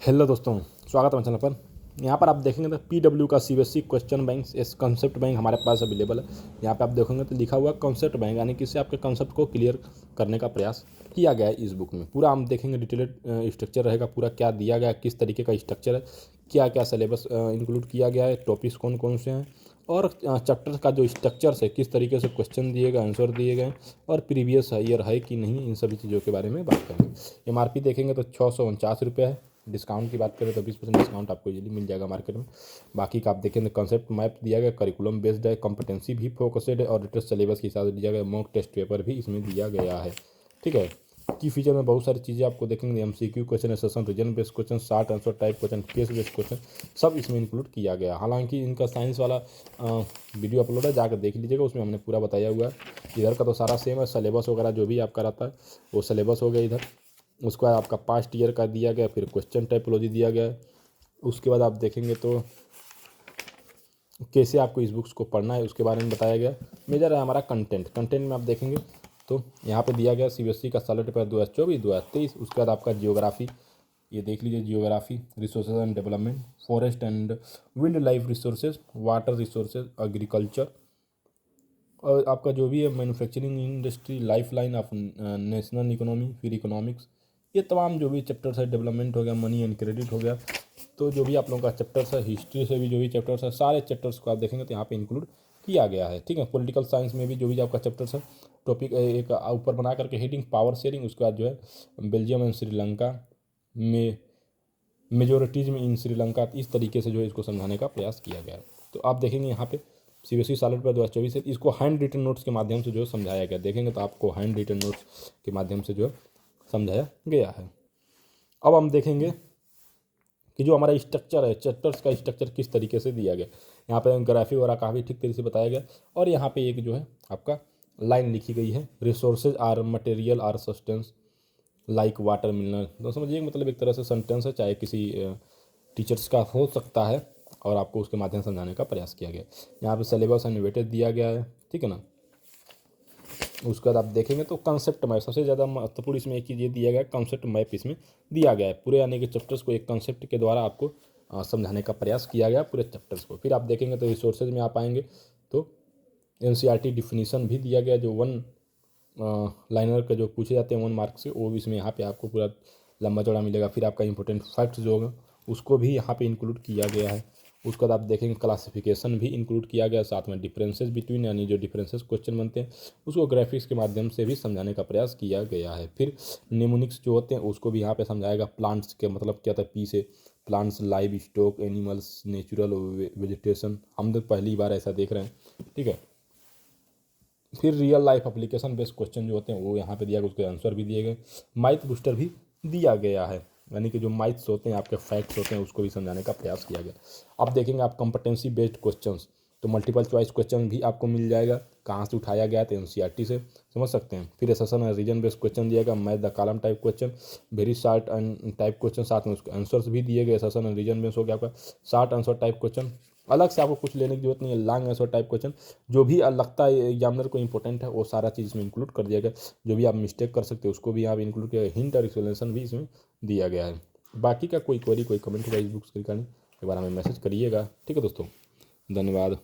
Hello दोस्तों, स्वागत है मेरे चैनल पर। यहाँ पर आप देखेंगे तो पीडब्ल्यू का सीबीएसई क्वेश्चन बैंक इस कॉन्सेप्ट बैंक हमारे पास अवेलेबल है। यहाँ पे आप देखोगे तो लिखा हुआ कॉन्सेप्ट बैंक, यानी कि इससे आपके कॉन्सेप्ट को क्लियर करने का प्रयास किया गया है। इस बुक में पूरा हम देखेंगे, डिटेलेड स्ट्रक्चर रहेगा, पूरा क्या दिया गया है, किस तरीके का स्ट्रक्चर है, क्या क्या सिलेबस इंक्लूड किया गया है, टॉपिक्स कौन कौन से हैं, और चैप्टर का जो स्ट्रक्चर है, किस तरीके से क्वेश्चन दिए गए, आंसर दिए गए, और प्रीवियस ईयर है कि नहीं, इन सभी चीज़ों के बारे में बात करेंगे। एमआरपी देखेंगे तो 649 रुपये है। डिस्काउंट की बात करें तो 20% डिस्काउंट आपको इजीली मिल जाएगा मार्केट में। बाकी का आप देखें तो कंसेप्ट मैप दिया गया, करिकुलम बेस्ड है, कॉम्पिटेंसी भी फोकस्ड है, और लेटेस्ट सिलेबस के हिसाब से दिया गया। मॉक टेस्ट पेपर भी इसमें दिया गया है। ठीक है। की फीचर में बहुत सारी चीज़ें आपको देखेंगे, MCQ question, assertion reason based question, short answer type question, case based question, सब इसमें इंक्लूड किया गया। हालांकि इनका साइंस वाला वीडियो अपलोड है, जाकर देख लीजिएगा, उसमें हमने पूरा बताया हुआ है। इधर का तो सारा सेम है, सिलेबस वगैरह जो भी आपका रहता है वो सिलेबस हो गया इधर। उसके बाद आपका पास्ट ईयर का दिया गया, फिर क्वेश्चन टाइपोलॉजी दिया गया है। उसके बाद आप देखेंगे तो कैसे आपको इस बुक्स को पढ़ना है उसके बारे में बताया गया। मेजर है हमारा कंटेंट में आप देखेंगे तो यहाँ पे दिया गया सीबीएसई का साल पेपर 2024-2023। उसके बाद आपका जियोग्राफी, ये देख लीजिए, geography, resources and development, forest and wild life resources, water resources, agriculture, और आपका जो भी है manufacturing industry, life line of national economy, फिर इकोनॉमिक्स, ये तमाम जो भी चैप्टर्स है, डेवलपमेंट हो गया, मनी एंड क्रेडिट हो गया। तो जो भी आप लोगों का चैप्टर्स है, हिस्ट्री से भी जो भी चैप्टर्स है, सारे चैप्टर्स को आप देखेंगे तो यहाँ पे इंक्लूड किया गया है। ठीक है। पॉलिटिकल साइंस में भी जो भी आपका चैप्टर्स है, टॉपिक एक ऊपर बना करके हेडिंग पावर शेयरिंग, उसके बाद जो है बेल्जियम एंड श्रीलंका में मेजोरिटीज़ इन श्रीलंका, इस तरीके से जो है इसको समझाने का प्रयास किया गया है। तो आप देखेंगे यहाँ पे सीबीएसई साल पेपर 2024 है, इसको हैंड रिटन नोट्स के माध्यम से जो है समझाया गया। देखेंगे तो आपको हैंड रिटन नोट्स के माध्यम से जो है समझाया गया है। अब हम देखेंगे कि जो हमारा स्ट्रक्चर है, चैप्टर्स का स्ट्रक्चर किस तरीके से दिया गया। यहाँ पे ग्राफी वगैरह काफ़ी ठीक तरीके से बताया गया, और यहाँ पे एक जो है आपका लाइन लिखी गई है, resources are material are sustenance like water मिलना। तो समझिए मतलब एक तरह से सेंटेंस है, चाहे किसी टीचर्स का हो सकता है, और आपको उसके माध्यम से समझाने का प्रयास किया गया। यहाँ पे सिलेबस एंड वेटेज दिया गया है। ठीक है ना। उसके बाद आप देखेंगे तो कंसेप्ट मैप, सबसे ज़्यादा महत्वपूर्ण इसमें एक चीज़ ये दिया गया है, कंसेप्ट मैप इसमें दिया गया है। पूरे यानी कि चैप्टर्स को एक कंसेप्ट के द्वारा आपको समझाने का प्रयास किया गया पूरे चैप्टर्स को। फिर आप देखेंगे तो रिसोर्सेज में आप आएंगे तो एनसीईआरटी डिफिनीशन भी दिया गया, जो वन लाइनर का जो पूछे जाते हैं 1 मार्क से, वो भी इसमें यहाँ पे आपको पूरा लंबा चौड़ा मिलेगा। फिर आपका इंपॉर्टेंट फैक्ट्स जो होगा उसको भी यहाँ पे इंक्लूड किया गया है। उसके बाद आप देखेंगे क्लासिफिकेशन भी इंक्लूड किया गया, साथ में डिफरेंसेस बिटवीन, यानी जो डिफरेंसेस क्वेश्चन बनते हैं उसको ग्राफिक्स के माध्यम से भी समझाने का प्रयास किया गया है। फिर निमोनिक्स जो होते हैं उसको भी यहाँ पे समझाएगा। प्लांट्स के मतलब क्या था, पी से plants, live stock, animals, natural vegetation, हम तो पहली बार ऐसा देख रहे हैं। ठीक है। फिर real life application based question जो होते हैं वो यहाँ पे दिया गया, उसके आंसर भी दिए गए। माइथ बूस्टर भी दिया गया है, यानी कि जो माइथ्स होते हैं, आपके फैक्ट्स होते हैं, उसको भी समझाने का प्रयास किया गया। अब देखेंगे आप कंपटेंसी बेस्ड क्वेश्चंस, तो मल्टीपल चॉइस क्वेश्चन भी आपको मिल जाएगा, कहाँ से उठाया गया तो एनसीईआरटी से समझ सकते हैं। फिर सेशन रीजन बेस्ड क्वेश्चन दिया गया, math the column type question, very short and type question, साथ में उसके आंसर्स भी दिए गए। सेशन रीजन बेस्ड हो गया आपका शॉर्ट आंसर टाइप क्वेश्चन, अलग से आपको कुछ लेने की जरूरत नहीं है। लॉन्ग आंसर टाइप क्वेश्चन जो भी लगता है एग्जामिनर को इंपॉर्टेंट है वो सारा चीज़ इसमें इंक्लूड कर दिया गया। जो भी आप मिस्टेक कर सकते हैं उसको भी आप इंक्लूड किया, हिंट और एक्सप्लेनेशन भी इसमें दिया गया है। बाकी का कोई क्वेरी, कोई कमेंट होगा इस बुक्स के रिगार्डिंग, एक बार हमें मैसेज करिएगा। ठीक है दोस्तों, धन्यवाद।